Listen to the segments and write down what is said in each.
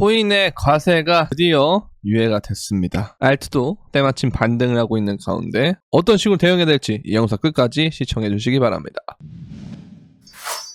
코인의 과세가 드디어 유예가 됐습니다. 알트도 때마침 반등을 하고 있는 가운데 어떤 식으로 대응해야 될지 이 영상 끝까지 시청해 주시기 바랍니다.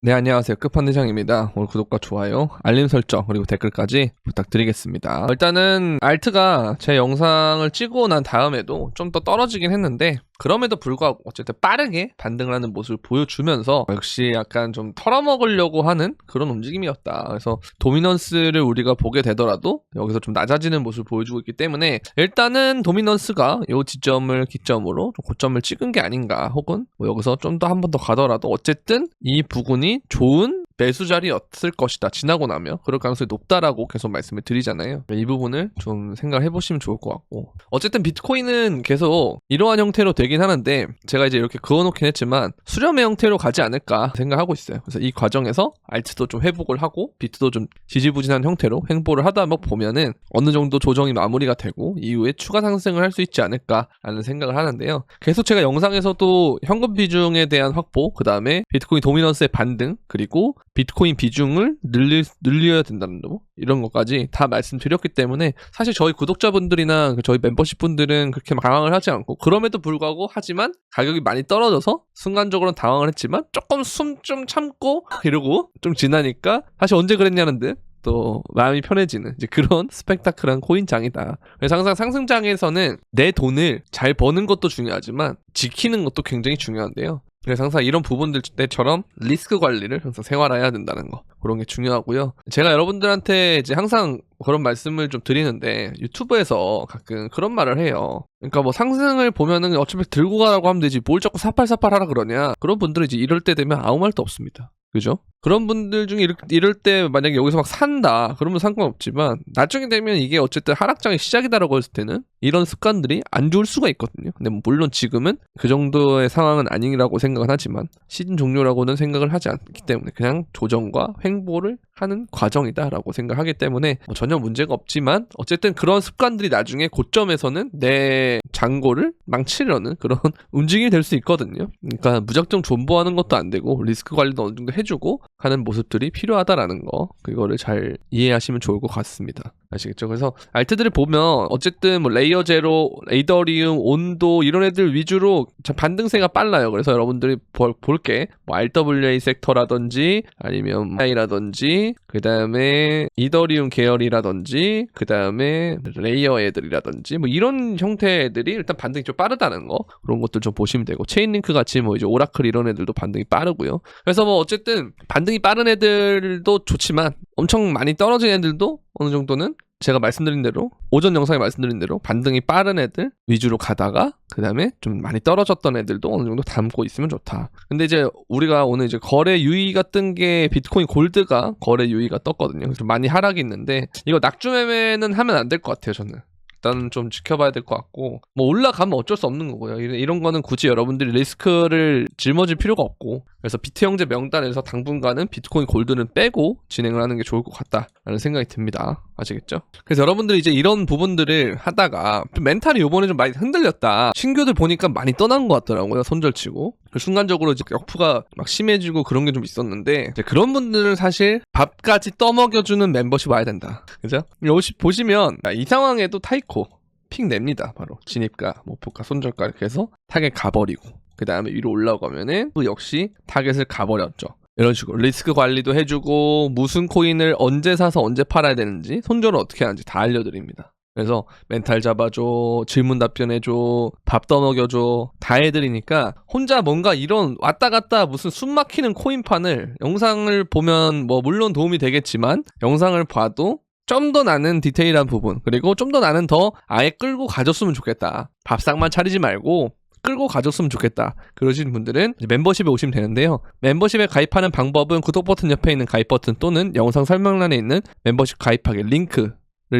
네, 안녕하세요. 끝판대장입니다. 오늘 구독과 좋아요, 알림 설정, 그리고 댓글까지 부탁드리겠습니다. 일단은 알트가 제 영상을 찍고 난 다음에도 좀 더 떨어지긴 했는데 그럼에도 불구하고 어쨌든 빠르게 반등을 하는 모습을 보여주면서 역시 약간 좀 털어먹으려고 하는 그런 움직임이었다. 그래서 도미넌스를 우리가 보게 되더라도 여기서 좀 낮아지는 모습을 보여주고 있기 때문에 일단은 도미넌스가 이 지점을 기점으로 좀 고점을 찍은 게 아닌가, 혹은 뭐 여기서 좀 더 한 번 더 가더라도 어쨌든 이 부분이 좋은 매수 자리였을 것이다. 지나고 나면 그럴 가능성이 높다라고 계속 말씀을 드리잖아요. 이 부분을 좀 생각을 해보시면 좋을 것 같고, 어쨌든 비트코인은 계속 이러한 형태로 되긴 하는데 제가 이제 이렇게 그어놓긴 했지만 수렴의 형태로 가지 않을까 생각하고 있어요. 그래서 이 과정에서 알트도 좀 회복을 하고 비트도 좀 지지부진한 형태로 횡보를 하다 보면은 어느 정도 조정이 마무리가 되고 이후에 추가 상승을 할 수 있지 않을까라는 생각을 하는데요. 계속 제가 영상에서도 현금 비중에 대한 확보, 그 다음에 비트코인 도미넌스의 반등, 그리고 비트코인 비중을 늘려야 된다는 거, 이런 것까지 다 말씀드렸기 때문에 사실 저희 구독자분들이나 저희 멤버십 분들은 그렇게 당황을 하지 않고, 그럼에도 불구하고 하지만 가격이 많이 떨어져서 순간적으로는 당황을 했지만 조금 숨 좀 참고 이러고 좀 지나니까 사실 언제 그랬냐는 듯 또 마음이 편해지는 이제 그런 스펙타클한 코인장이다. 그래서 항상 상승장에서는 내 돈을 잘 버는 것도 중요하지만 지키는 것도 굉장히 중요한데요. 그래서 항상 이런 부분들 때처럼 리스크 관리를 항상 생활해야 된다는 거, 그런 게 중요하고요. 제가 여러분들한테 이제 항상 그런 말씀을 좀 드리는데 유튜브에서 가끔 그런 말을 해요. 그러니까 뭐 상승을 보면은 어차피 들고 가라고 하면 되지 뭘 자꾸 사팔사팔 하라 그러냐. 그런 분들은 이제 이럴 때 되면 아무 말도 없습니다. 그죠? 그런 분들 중에 이럴 때 만약에 여기서 막 산다 그러면 상관없지만 나중에 되면 이게 어쨌든 하락장의 시작이다라고 했을 때는 이런 습관들이 안 좋을 수가 있거든요. 근데 뭐 물론 지금은 그 정도의 상황은 아니라고 생각은 하지만 시즌 종료라고는 생각을 하지 않기 때문에 그냥 조정과 횡보를 하는 과정이다라고 생각하기 때문에 뭐 전혀 문제가 없지만 어쨌든 그런 습관들이 나중에 고점에서는 내 잔고를 망치려는 그런 움직임이 될 수 있거든요. 그러니까 무작정 존버하는 것도 안 되고 리스크 관리도 어느 정도 해주고 하는 모습들이 필요하다라는 거, 그거를 잘 이해하시면 좋을 것 같습니다. 아시겠죠? 그래서 알트들을 보면 어쨌든 뭐 레이어 제로, 에이더리움, 온도 이런 애들 위주로 반등세가 빨라요. 그래서 여러분들이 볼게 뭐 RWA 섹터라든지 아니면 I라든지 그 다음에 이더리움 계열이라든지 그 다음에 레이어 애들이라든지 뭐 이런 형태의 애들이 일단 반등이 좀 빠르다는 거, 그런 것들 좀 보시면 되고, 체인링크 같이 뭐 이제 오라클 이런 애들도 반등이 빠르고요. 그래서 뭐 어쨌든 반등이 빠른 애들도 좋지만 엄청 많이 떨어진 애들도 어느 정도는 제가 말씀드린 대로, 오전 영상에 말씀드린 대로 반등이 빠른 애들 위주로 가다가 그 다음에 좀 많이 떨어졌던 애들도 어느 정도 담고 있으면 좋다. 근데 이제 우리가 오늘 이제 거래 유의가 뜬 게 비트코인 골드가 거래 유의가 떴거든요. 그래서 많이 하락이 있는데 이거 낙주 매매는 하면 안 될 것 같아요. 저는 일단 좀 지켜봐야 될 것 같고, 뭐 올라가면 어쩔 수 없는 거고요. 이런 거는 굳이 여러분들이 리스크를 짊어질 필요가 없고, 그래서 비트 형제 명단에서 당분간은 비트코인 골드는 빼고 진행을 하는 게 좋을 것 같다라는 생각이 듭니다. 아시겠죠? 그래서 여러분들이 이제 이런 부분들을 하다가 좀 멘탈이 요번에 좀 많이 흔들렸다, 신규들 보니까 많이 떠난 것 같더라고요. 손절치고 순간적으로 이제 역푸가 막 심해지고 그런 게 좀 있었는데, 이제 그런 분들은 사실 밥까지 떠먹여주는 멤버십 와야 된다. 그죠? 여기 보시면 이 상황에도 타이코 픽 냅니다. 바로 진입가, 목표가, 손절가 이렇게 해서 타겟 가버리고 그 다음에 위로 올라가면은 또 역시 타겟을 가버렸죠. 이런 식으로 리스크 관리도 해주고 무슨 코인을 언제 사서 언제 팔아야 되는지, 손절을 어떻게 하는지 다 알려드립니다. 그래서 멘탈 잡아줘, 질문 답변해줘, 밥 떠먹여줘, 다 해드리니까 혼자 뭔가 이런 왔다 갔다 무슨 숨 막히는 코인판을 영상을 보면 뭐 물론 도움이 되겠지만 영상을 봐도 좀 더 나는 디테일한 부분, 그리고 좀 더 나는 더 아예 끌고 가줬으면 좋겠다, 밥상만 차리지 말고 끌고 가줬으면 좋겠다, 그러신 분들은 멤버십에 오시면 되는데요. 멤버십에 가입하는 방법은 구독 버튼 옆에 있는 가입 버튼 또는 영상 설명란에 있는 멤버십 가입하기 링크를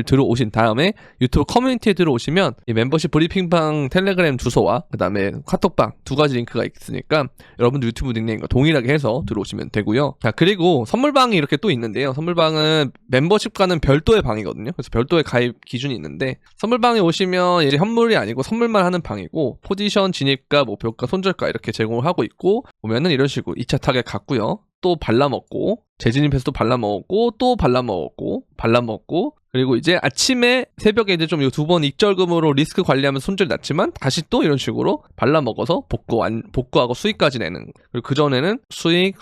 들어오신 다음에 유튜브 커뮤니티에 들어오시면 이 멤버십 브리핑방 텔레그램 주소와 그 다음에 카톡방 두 가지 링크가 있으니까 여러분들 유튜브 닉네임과 동일하게 해서 들어오시면 되고요. 자, 그리고 선물방이 이렇게 또 있는데요. 선물방은 멤버십과는 별도의 방이거든요. 그래서 별도의 가입 기준이 있는데, 선물방에 오시면 이제 현물이 아니고 선물만 하는 방이고, 포지션, 진입가, 목표가, 손절가 이렇게 제공을 하고 있고, 보면은 이런 식으로 2차 타겟 같고요. 또 발라먹고 재진입해서 또 발라먹었고 또 발라먹었고 그리고 이제 아침에 새벽에 이제 좀 2번 익절금으로 리스크 관리하면 손절 났지만 다시 또 이런 식으로 발라먹어서 복구하고 수익까지 내는. 그리고 그전에는 수익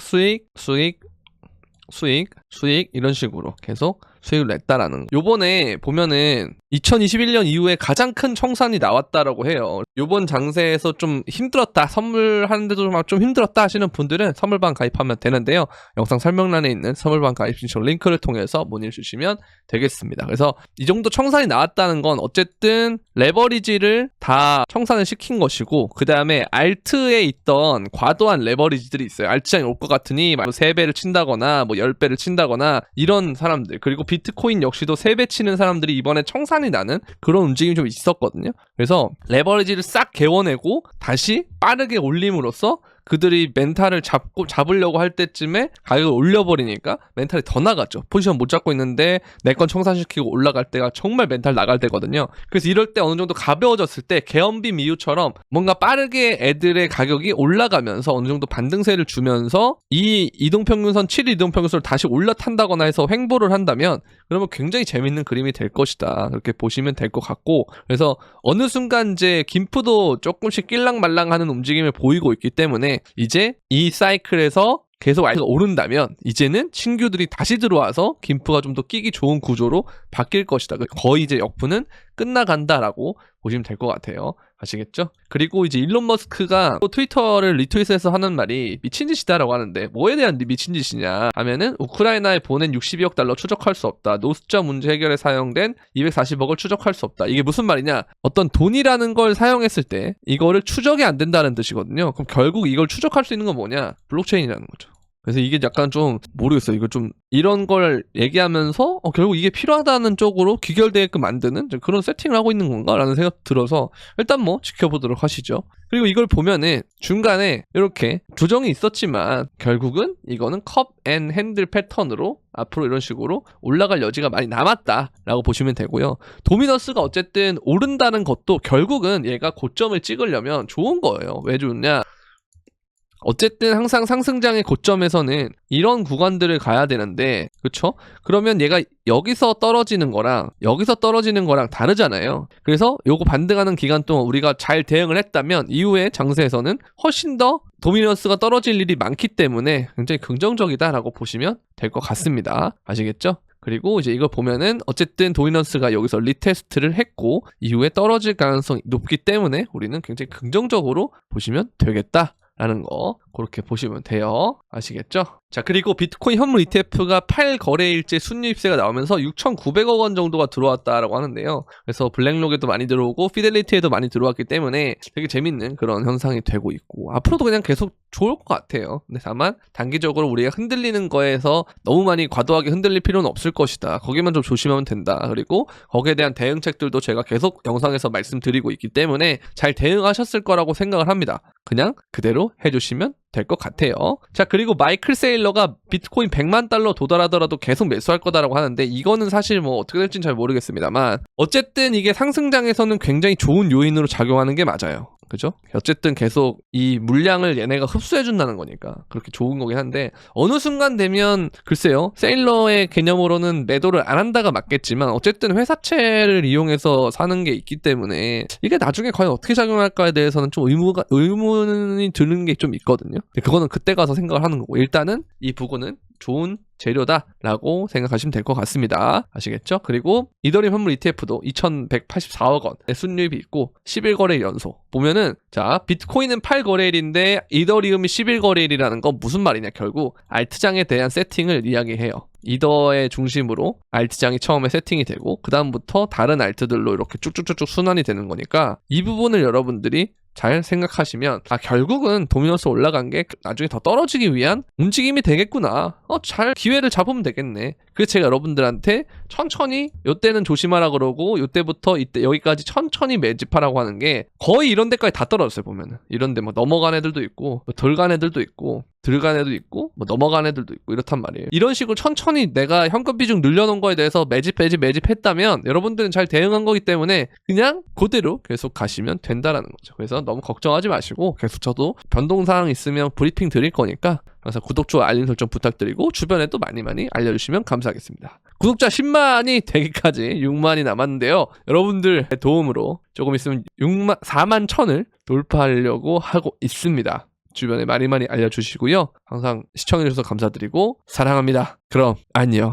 이런 식으로 계속 수익을 냈다라는. 요번에 보면은 2021년 이후에 가장 큰 청산이 나왔다라고 해요. 요번 장세에서 좀 힘들었다, 선물하는데도 좀 힘들었다 하시는 분들은 선물방 가입하면 되는데요. 영상 설명란에 있는 선물방 가입 신청 링크를 통해서 문의를 주시면 되겠습니다. 그래서 이 정도 청산이 나왔다는 건 어쨌든 레버리지를 다 청산을 시킨 것이고, 그 다음에 알트에 있던 과도한 레버리지들이 있어요. 알트장이 올 것 같으니 3배를 친다거나 뭐 10배를 친다거나 이런 사람들, 그리고 비트코인 역시도 3배 치는 사람들이 이번에 청산이 나는 그런 움직임이 좀 있었거든요. 그래서 레버리지를 싹 개워내고 다시 빠르게 올림으로써 그들이 멘탈을 잡으려고 할 때쯤에 가격을 올려버리니까 멘탈이 더 나갔죠. 포지션 못 잡고 있는데 내 건 청산시키고 올라갈 때가 정말 멘탈 나갈 때거든요. 그래서 이럴 때 어느 정도 가벼워졌을 때 계엄빔 이후처럼 뭔가 빠르게 애들의 가격이 올라가면서 어느 정도 반등세를 주면서 이 이동평균선 7일 이동평균선을 다시 올라탄다거나 해서 횡보를 한다면 그러면 굉장히 재밌는 그림이 될 것이다. 그렇게 보시면 될 것 같고, 그래서 어느 순간 이제 김프도 조금씩 낄랑말랑하는 움직임을 보이고 있기 때문에 이제 이 사이클에서 계속 알트가 오른다면 이제는 신규들이 다시 들어와서 김프가 좀 더 끼기 좋은 구조로 바뀔 것이다. 거의 이제 역부는 끝나간다라고 보시면 될 것 같아요. 아시겠죠? 그리고 이제 일론 머스크가 또 트위터를 리트윗해서 하는 말이 미친 짓이다라고 하는데, 뭐에 대한 미친 짓이냐 하면은 우크라이나에 보낸 62억 달러 추적할 수 없다. 노숙자 문제 해결에 사용된 240억을 추적할 수 없다. 이게 무슨 말이냐? 어떤 돈이라는 걸 사용했을 때 이거를 추적이 안 된다는 뜻이거든요. 그럼 결국 이걸 추적할 수 있는 건 뭐냐? 블록체인이라는 거죠. 그래서 이게 약간 좀 모르겠어요. 이거 좀 이런 걸 얘기하면서 결국 이게 필요하다는 쪽으로 귀결되게끔 만드는 그런 세팅을 하고 있는 건가? 라는 생각 들어서 일단 뭐 지켜보도록 하시죠. 그리고 이걸 보면은 중간에 이렇게 조정이 있었지만 결국은 이거는 컵 앤 핸들 패턴으로 앞으로 이런 식으로 올라갈 여지가 많이 남았다라고 보시면 되고요. 도미너스가 어쨌든 오른다는 것도 결국은 얘가 고점을 찍으려면 좋은 거예요. 왜 좋냐? 어쨌든 항상 상승장의 고점에서는 이런 구간들을 가야 되는데, 그쵸? 그러면 얘가 여기서 떨어지는 거랑 다르잖아요. 그래서 요거 반등하는 기간 동안 우리가 잘 대응을 했다면 이후에 장세에서는 훨씬 더 도미넌스가 떨어질 일이 많기 때문에 굉장히 긍정적이다라고 보시면 될 것 같습니다. 아시겠죠? 그리고 이제 이걸 보면은 어쨌든 도미넌스가 여기서 리테스트를 했고 이후에 떨어질 가능성이 높기 때문에 우리는 굉장히 긍정적으로 보시면 되겠다 라는 거 그렇게 보시면 돼요. 아시겠죠? 자, 그리고 비트코인 현물 ETF가 8거래일째 순이입세가 나오면서 6,900억 원 정도가 들어왔다라고 하는데요. 그래서 블랙록에도 많이 들어오고 피델리티에도 많이 들어왔기 때문에 되게 재밌는 그런 현상이 되고 있고, 앞으로도 그냥 계속 좋을 것 같아요. 근데 다만 단기적으로 우리가 흔들리는 거에서 너무 많이 과도하게 흔들릴 필요는 없을 것이다. 거기만 좀 조심하면 된다. 그리고 거기에 대한 대응책들도 제가 계속 영상에서 말씀드리고 있기 때문에 잘 대응하셨을 거라고 생각을 합니다. 그냥 그대로 해주시면 될 것 같아요. 자, 그리고 마이클 세일러가 비트코인 100만 달러 도달하더라도 계속 매수할 거다라고 하는데, 이거는 사실 뭐 어떻게 될지는 잘 모르겠습니다만 어쨌든 이게 상승장에서는 굉장히 좋은 요인으로 작용하는 게 맞아요. 그죠? 어쨌든 계속 이 물량을 얘네가 흡수해준다는 거니까 그렇게 좋은 거긴 한데, 어느 순간 되면 글쎄요, 세일러의 개념으로는 매도를 안 한다가 맞겠지만 어쨌든 회사채를 이용해서 사는 게 있기 때문에 이게 나중에 과연 어떻게 작용할까에 대해서는 좀 의문이 드는 게 좀 있거든요. 그거는 그때 가서 생각을 하는 거고, 일단은 이 부분은 좋은 재료다라고 생각하시면 될 것 같습니다. 아시겠죠? 그리고 이더리움 현물 ETF도 2,184억 원의 순이입이 있고 11거래일 연속. 보면은 자, 비트코인은 8거래일인데 이더리움이 11거래일이라는 건 무슨 말이냐? 결국 알트장에 대한 세팅을 이야기해요. 이더의 중심으로 알트장이 처음에 세팅이 되고 그 다음부터 다른 알트들로 이렇게 쭉쭉쭉쭉 순환이 되는 거니까 이 부분을 여러분들이 잘 생각하시면 결국은 도미넌스 올라간 게 나중에 더 떨어지기 위한 움직임이 되겠구나. 잘 기회를 잡으면 되겠네. 그래서 제가 여러분들한테 천천히 요때는 조심하라 그러고 요때부터 이때 여기까지 천천히 매집하라고 하는 게 거의 이런 데까지 다 떨어졌어요. 보면은 이런 데 뭐 넘어간 애들도 있고 덜 간 애들도 있고 들어간 애도 있고 뭐 넘어간 애들도 있고 이렇단 말이에요. 이런 식으로 천천히 내가 현금 비중 늘려놓은 거에 대해서 매집했다면 여러분들은 잘 대응한 거기 때문에 그냥 그대로 계속 가시면 된다라는 거죠. 그래서 너무 걱정하지 마시고 계속 저도 변동사항 있으면 브리핑 드릴 거니까 항상 구독, 좋아요, 알림 설정 부탁드리고 주변에 또 많이 알려주시면 감사하겠습니다. 구독자 10만이 되기까지 6만이 남았는데요. 여러분들의 도움으로 조금 있으면 4만 1000을 돌파하려고 하고 있습니다. 주변에 많이 알려주시고요. 항상 시청해주셔서 감사드리고 사랑합니다. 그럼 안녕.